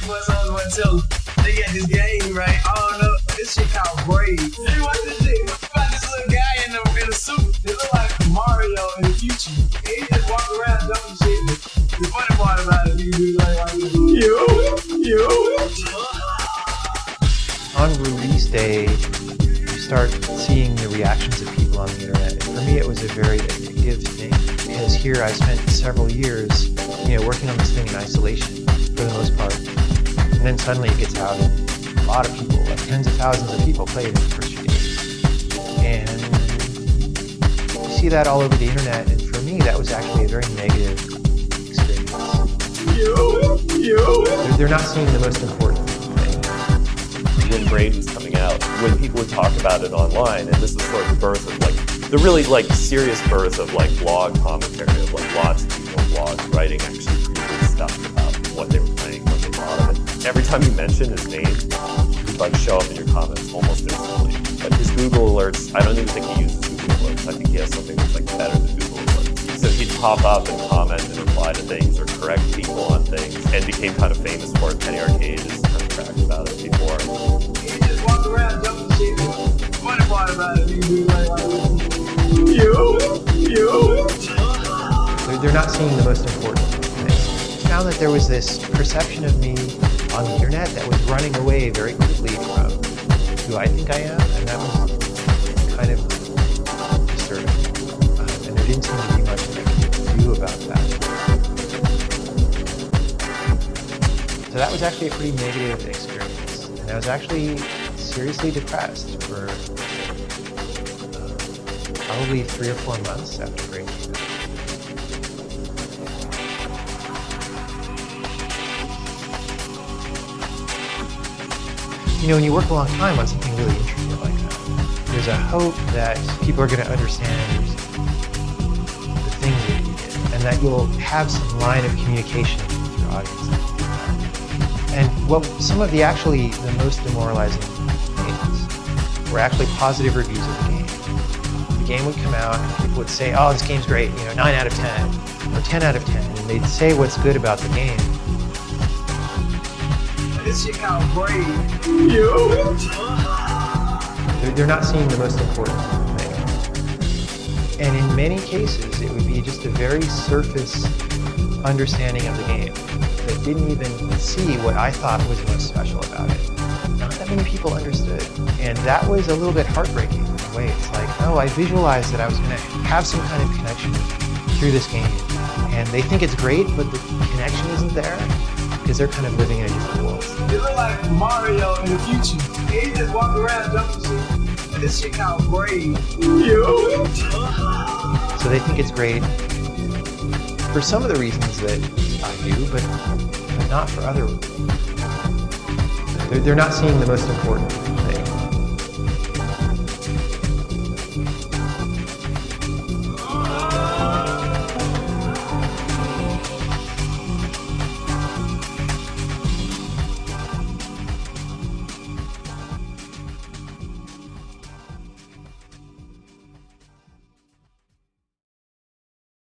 What's on one too? They got this game, right? I don't know. This shit called Brave. Hey, watch this shit. About this little guy in a suit. They look like Mario in the future. And he just walk around jumping shit. The funny part about it, you do like you. On release day, you start seeing the reactions of people on the internet. And for me, it was a very addictive thing because here I spent several years, working on this thing in isolation for the most part. And then suddenly it gets out and a lot of people, like tens of thousands of people played in the first few days. And you see that all over the internet. And for me, that was actually a very negative experience. They're not seeing the most important thing. When Braid was coming out, when people would talk about it online, and this is sort of the birth of the really serious birth of blog commentary, of lots of people in blogs writing actually pretty good stuff about what they were playing, what they thought of it. Every time you mention his name, he would show up in your comments almost instantly. But his Google alerts, I don't even think he uses Google alerts. I think he has something that's better than Google alerts. So he'd pop up and comment and reply to things or correct people on things, and became kind of famous for it. Penny Arcade has kind of cracked about it before. He just walk around jumping shit. The funny part about it, you do like They're not seeing the most important thing. I found that there was this perception of me on the internet that was running away very quickly from who I think I am, and that was kind of disturbing. And there didn't seem to be much that I could do about that. So that was actually a pretty negative experience, and I was actually seriously depressed for probably 3 or 4 months after breaking it. When you work a long time on something really intricate like that, there's a hope that people are going to understand the things that you did, and that you'll have some line of communication with your audience. And some of the most demoralizing things were actually positive reviews of the game. The game would come out, and people would say, "Oh, this game's great, 9 out of 10, or 10 out of 10," and they'd say what's good about the game. this shit called Brave. They're not seeing the most important thing. And in many cases, it would be just a very surface understanding of the game that didn't even see what I thought was most special about it. Not that many people understood. And that was a little bit heartbreaking in a way. It's like, oh, I visualized that I was going to have some kind of connection through this game. And they think it's great, but the connection isn't there because they're kind of living in a different world. They look like Mario in the future. He just walk around jumping shit. This shit called Brave. So they think it's great for some of the reasons that I do, but not for other reasons. They're not seeing the most important thing.